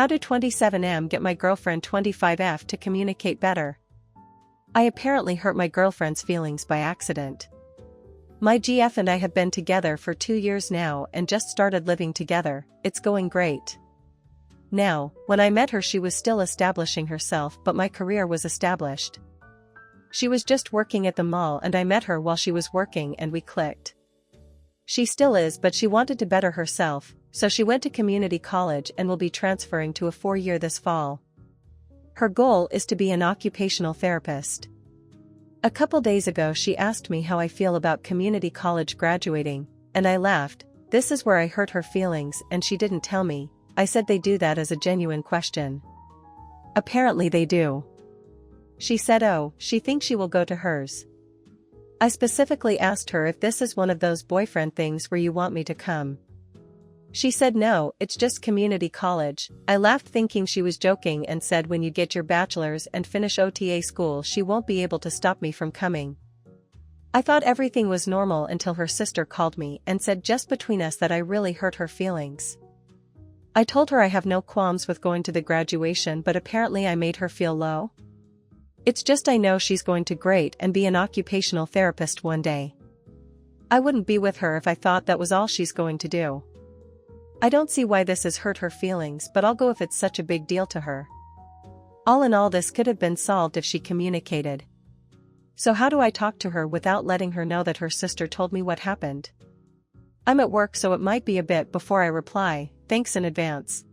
How do 27M get my girlfriend 25F to communicate better? I apparently hurt my girlfriend's feelings by accident. My GF and I have been together for 2 years now and just started living together. It's going great. Now, when I met her she was still establishing herself, but my career was established. She was just working at the mall and I met her while she was working and we clicked. She still is, but she wanted to better herself, so she went to community college and will be transferring to a 4-year this fall. Her goal is to be an occupational therapist. A couple days ago she asked me how I feel about community college graduating, and I laughed. This is where I hurt her feelings and she didn't tell me. I said they do that as a genuine question. Apparently they do. She said oh, she thinks she will go to hers. I specifically asked her if this is one of those boyfriend things where you want me to come. She said no, it's just community college. I laughed thinking she was joking and said when you get your bachelor's and finish OTA school she won't be able to stop me from coming. I thought everything was normal until her sister called me and said just between us that I really hurt her feelings. I told her I have no qualms with going to the graduation, but apparently I made her feel low. It's just I know she's going to great and be an occupational therapist one day. I wouldn't be with her if I thought that was all she's going to do. I don't see why this has hurt her feelings, but I'll go if it's such a big deal to her. All in all, this could have been solved if she communicated. So how do I talk to her without letting her know that her sister told me what happened? I'm at work, so it might be a bit before I reply. Thanks in advance.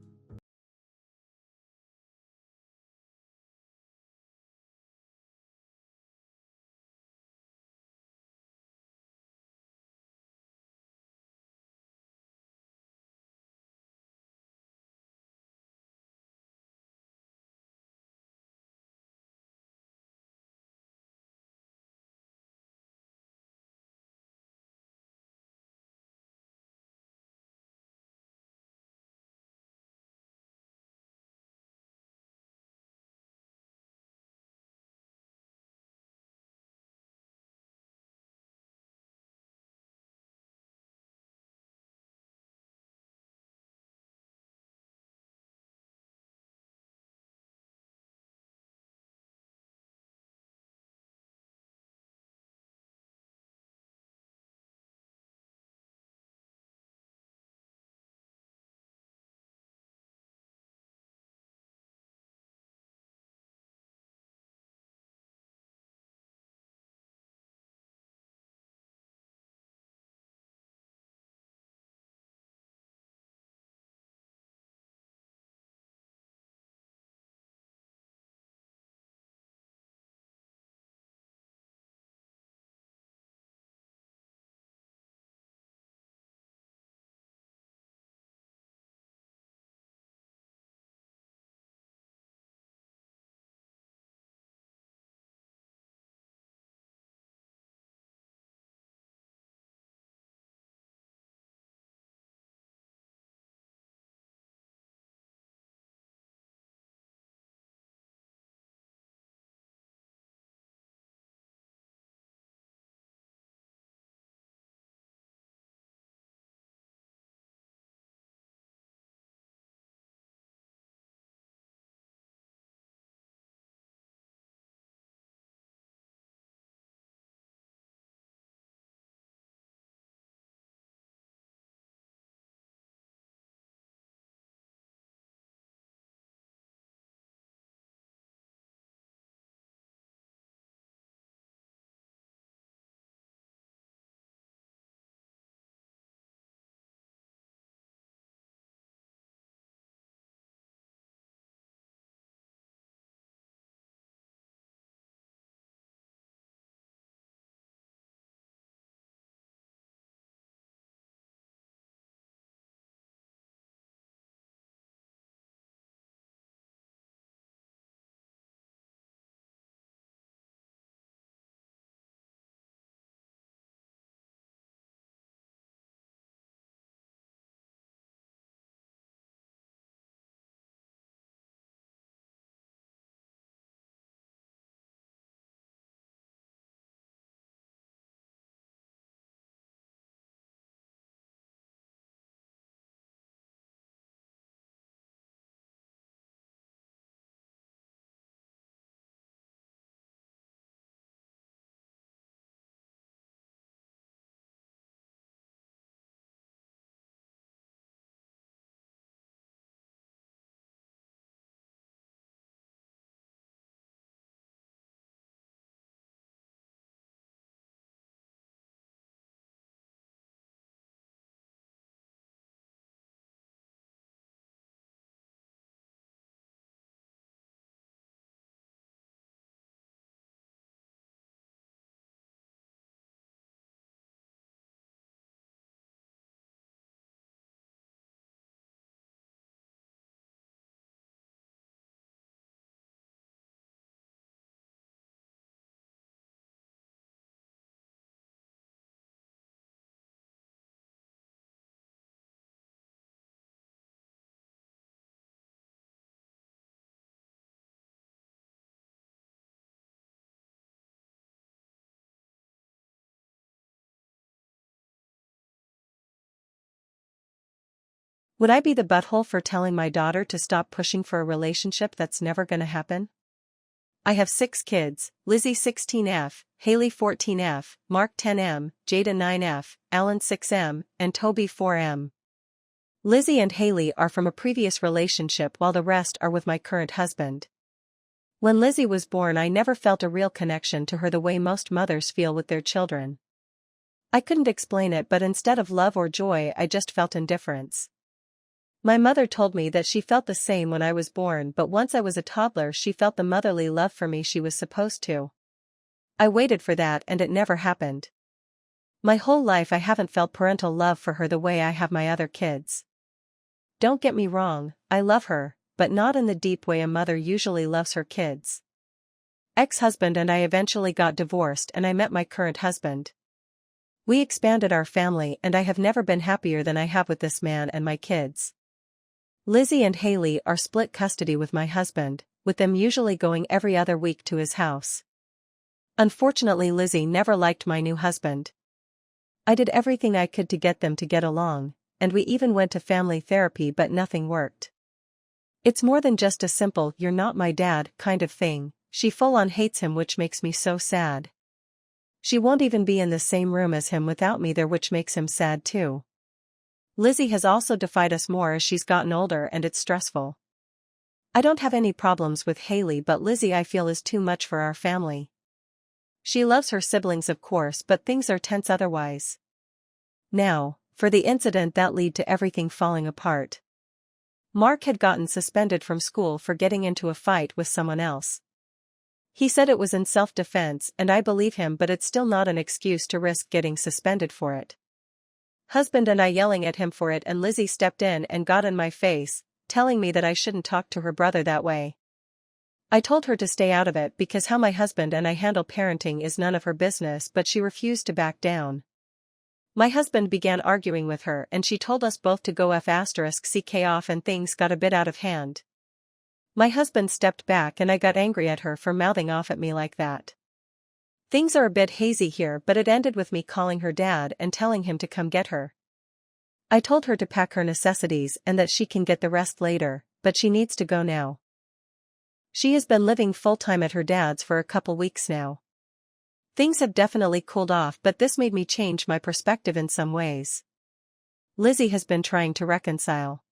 Would I be the butthole for telling my daughter to stop pushing for a relationship that's never gonna happen? I have 6 kids: Lizzie 16F, Haley 14F, Mark 10M, Jada 9F, Alan 6M, and Toby 4M. Lizzie and Haley are from a previous relationship while the rest are with my current husband. When Lizzie was born, I never felt a real connection to her the way most mothers feel with their children. I couldn't explain it, but instead of love or joy, I just felt indifference. My mother told me that she felt the same when I was born, but once I was a toddler she felt the motherly love for me she was supposed to. I waited for that and it never happened. My whole life I haven't felt parental love for her the way I have my other kids. Don't get me wrong, I love her, but not in the deep way a mother usually loves her kids. Ex-husband and I eventually got divorced and I met my current husband. We expanded our family and I have never been happier than I have with this man and my kids. Lizzie and Haley are split custody with my husband, with them usually going every other week to his house. Unfortunately, Lizzie never liked my new husband. I did everything I could to get them to get along, and we even went to family therapy, but nothing worked. It's more than just a simple "you're not my dad" kind of thing. She full-on hates him, which makes me so sad. She won't even be in the same room as him without me there, which makes him sad too. Lizzie has also defied us more as she's gotten older and it's stressful. I don't have any problems with Haley, but Lizzie I feel is too much for our family. She loves her siblings of course, but things are tense otherwise. Now, for the incident that led to everything falling apart. Mark had gotten suspended from school for getting into a fight with someone else. He said it was in self-defense and I believe him, but it's still not an excuse to risk getting suspended for it. Husband and I yelling at him for it, and Lizzie stepped in and got in my face, telling me that I shouldn't talk to her brother that way. I told her to stay out of it because how my husband and I handle parenting is none of her business, but she refused to back down. My husband began arguing with her and she told us both to go *CK off, and things got a bit out of hand. My husband stepped back and I got angry at her for mouthing off at me like that. Things are a bit hazy here, but it ended with me calling her dad and telling him to come get her. I told her to pack her necessities and that she can get the rest later, but she needs to go now. She has been living full-time at her dad's for a couple weeks now. Things have definitely cooled off, but this made me change my perspective in some ways. Lizzie has been trying to reconcile.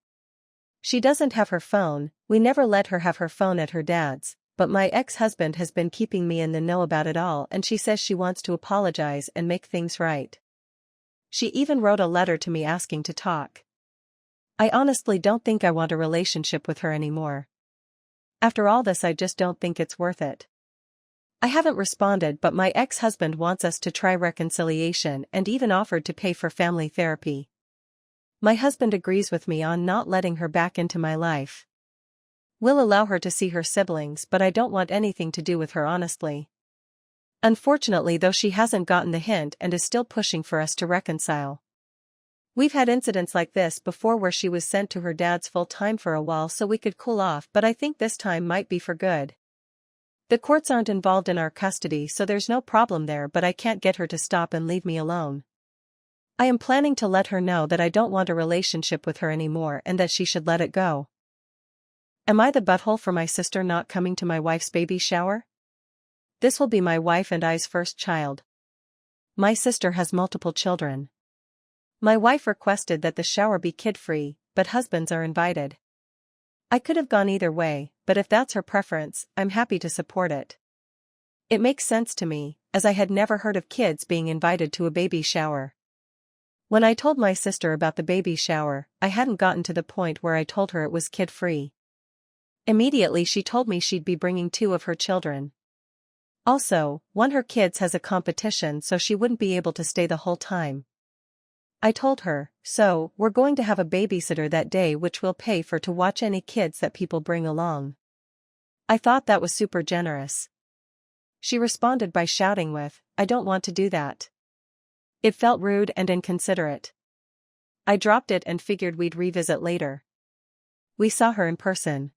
She doesn't have her phone, we never let her have her phone at her dad's, but my ex-husband has been keeping me in the know about it all, and she says she wants to apologize and make things right. She even wrote a letter to me asking to talk. I honestly don't think I want a relationship with her anymore. After all this, I just don't think it's worth it. I haven't responded, but my ex-husband wants us to try reconciliation and even offered to pay for family therapy. My husband agrees with me on not letting her back into my life. We'll allow her to see her siblings, but I don't want anything to do with her, honestly. Unfortunately though, she hasn't gotten the hint and is still pushing for us to reconcile. We've had incidents like this before where she was sent to her dad's full-time for a while so we could cool off, but I think this time might be for good. The courts aren't involved in our custody, so there's no problem there, but I can't get her to stop and leave me alone. I am planning to let her know that I don't want a relationship with her anymore and that she should let it go. Am I the butthole for my sister not coming to my wife's baby shower? This will be my wife and I's first child. My sister has multiple children. My wife requested that the shower be kid-free, but husbands are invited. I could have gone either way, but if that's her preference, I'm happy to support it. It makes sense to me, as I had never heard of kids being invited to a baby shower. When I told my sister about the baby shower, I hadn't gotten to the point where I told her it was kid-free. Immediately she told me she'd be bringing 2 of her children. Also, one her kids has a competition, so she wouldn't be able to stay the whole time. I told her, so, we're going to have a babysitter that day which will pay for to watch any kids that people bring along. I thought that was super generous. She responded by shouting with, "I don't want to do that." It felt rude and inconsiderate. I dropped it and figured we'd revisit later. We saw her in person.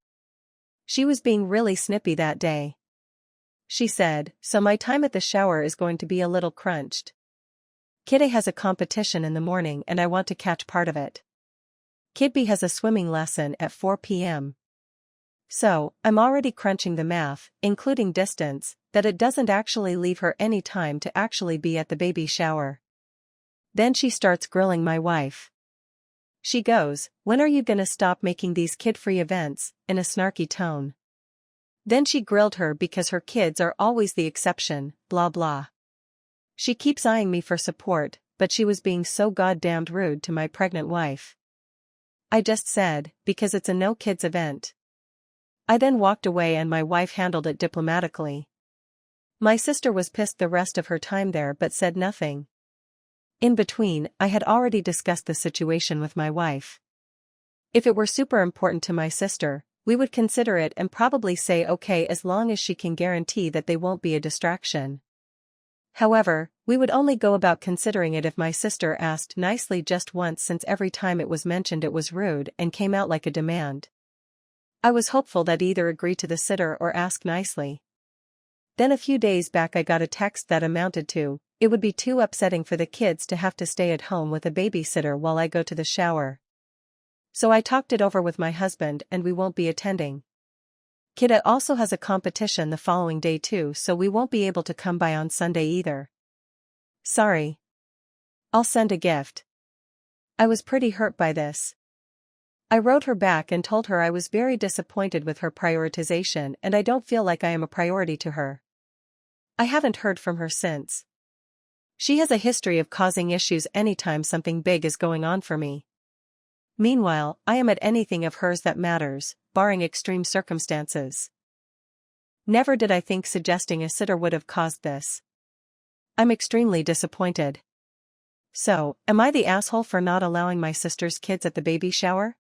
She was being really snippy that day. She said, "So my time at the shower is going to be a little crunched. Kidde has a competition in the morning and I want to catch part of it." Kid B has a swimming lesson at 4 p.m. So, I'm already crunching the math, including distance, that it doesn't actually leave her any time to actually be at the baby shower. Then she starts grilling my wife. She goes, "When are you gonna stop making these kid-free events?" in a snarky tone. Then she grilled her because her kids are always the exception, blah blah. She keeps eyeing me for support, but she was being so goddamned rude to my pregnant wife. I just said, because it's a no-kids event. I then walked away and my wife handled it diplomatically. My sister was pissed the rest of her time there but said nothing. In between, I had already discussed the situation with my wife. If it were super important to my sister, we would consider it and probably say okay as long as she can guarantee that they won't be a distraction. However, we would only go about considering it if my sister asked nicely just once, since every time it was mentioned it was rude and came out like a demand. I was hopeful that either agree to the sitter or ask nicely. Then a few days back I got a text that amounted to, "It would be too upsetting for the kids to have to stay at home with a babysitter while I go to the shower. So I talked it over with my husband and we won't be attending. Kid A also has a competition the following day too, so we won't be able to come by on Sunday either. Sorry. I'll send a gift." I was pretty hurt by this. I wrote her back and told her I was very disappointed with her prioritization and I don't feel like I am a priority to her. I haven't heard from her since. She has a history of causing issues anytime something big is going on for me. Meanwhile, I am at anything of hers that matters, barring extreme circumstances. Never did I think suggesting a sitter would have caused this. I'm extremely disappointed. So, am I the asshole for not allowing my sister's kids at the baby shower?